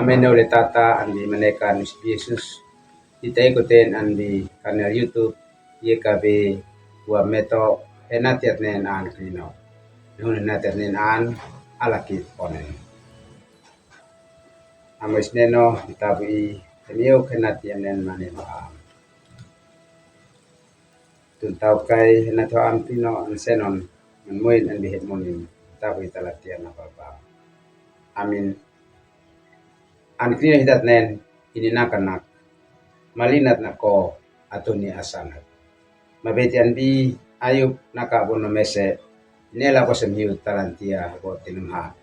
Ameno le tata andi menekan Yesus ite koten andi kanal YouTube ye kabe wa meto enatiat nen an krino nun enatiat nen an alakit onen amos neno itabi tenio kenatian nen maneno am tuntau kai enato am tino an senon moin an bihet monin tabi talatian apa amin an krino hitat nen ini nakanak malinat nako atuni asanat mabetian bi ayub nakabono mese nela kosem hiu talantia ko tinumha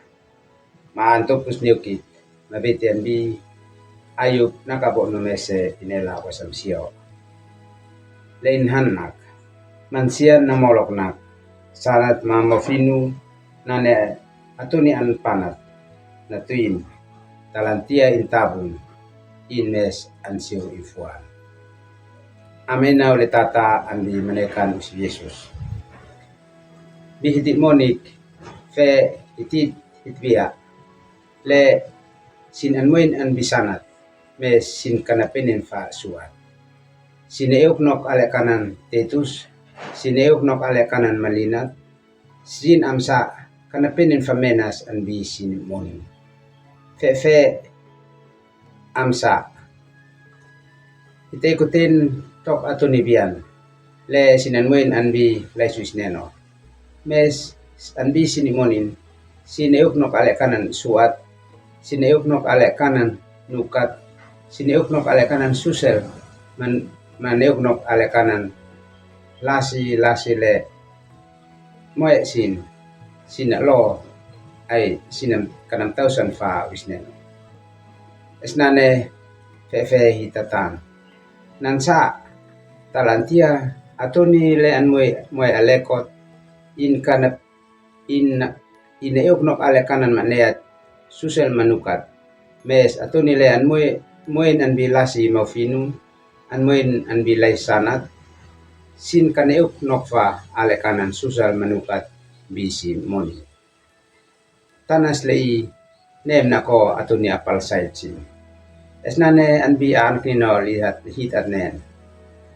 maantopus niukit mabetian bi ayub nakabono mese nela kosem sio lein hannak mansian namolok nak salat mamofinu nane atuni an panat natuin talantia intabun ines ansio ifuan amena oleh tata andi menekan Yesus bihitit monik fe itit hitbia le sin anmoin an bisanat me sin kanapenen fa suat sineuk nok ale kanan tetus sineuk nok ale kanan malinat sin amsa kanapenen fa menas an bi sin monin fe amsa ite ikutin tok atuni bian le sinanwen anbi laisus neno mes anbi sinimonin sineuk nok ale kanan suat sineuk nok ale kanan nukat sineuk nok ale kanan susel maneuk nok ale kanan lasi le moe sin lo ai sinam kanam tausan fa wisneno esnane fe hitatan nansa talantia atoni le an moe alekot in kanap in euk nok ale kanan maneat susel manukat mes atoni le an moe an bilasi maufinu an moe an bilai sanat sin kaneuk nok fa ale kanan susel manukat bisi moni tanas lei nem nako atoni apal saitsin esnane an bi an kino lihat hitat nen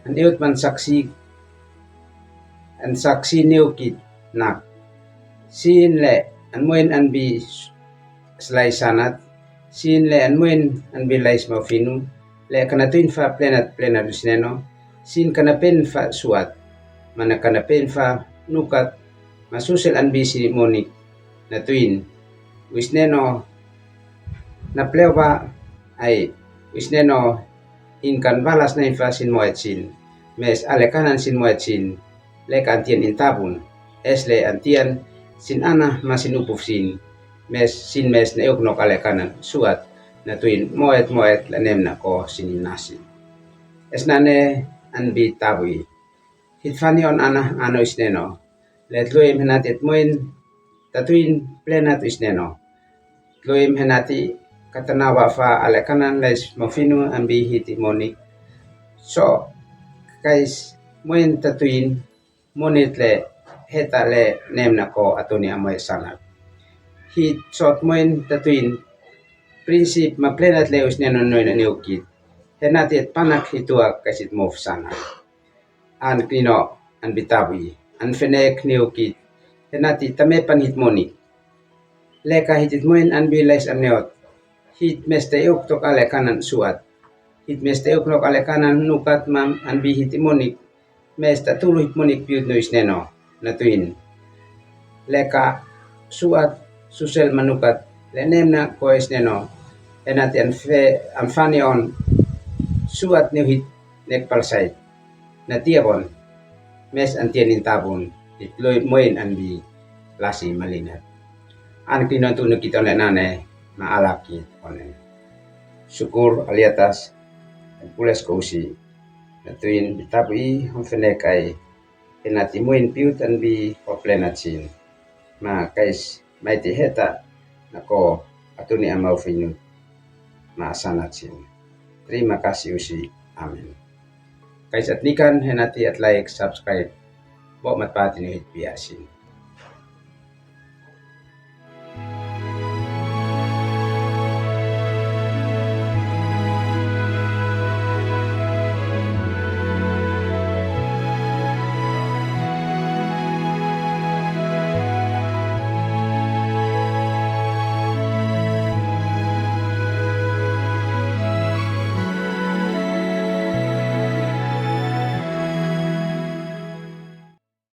an eut man saksi neukit nak sin le an moen an bi selai sanat sin le an moen an bi lais mafinu le kanatuin fa plena dusneno sin kanapen fa suat mana kanapen fa nukat masusel an bi si monik natuin wisneno na pleba ai wisneno inkan balas na infasin moetsin mes ale kanan sin moetsin le kantian intabun esle antian sin ana masin upufsin mes na euk nok ale kanan suat natuin moet lanem na ko sininasi esnane anbi tawi hitfanion ana ano isneno let loim henatit moin tatuin plenat isneno loim henati katanawa fa ale kanan les mafinu ambi hiti monik so kais moin tatuin monit le heta le nem nako atoni amoy sanat hit shot moin tatuin prinsip ma plenat le usneno noin neukit henati panak hitua kasit mof sanat an klino an bitawi an fenek neukit henati tamepan hit monik leka hitit moin an biles amneot hit meste euk tok ale kanan suat hit meste euk nok ale kanan nukat mam an bi hit monik mesta tulu hit monik piut nois neno natuin leka suat susel manukat lenem na koes neno enati an fanion suat ne hit nek palsait natiabon mes antien intabun hit loy moin an bi lasi malinat an kinontu kita nane maalakit onen syukur aliatas pules kausi natuin bitabi honfenekai enati moin piut an bi poplenatsin ma kais maiti heta nako atuni amau finu ma sanatsin terima kasih usi amin kais atnikan henati at like subscribe bo matpati ni hit biasin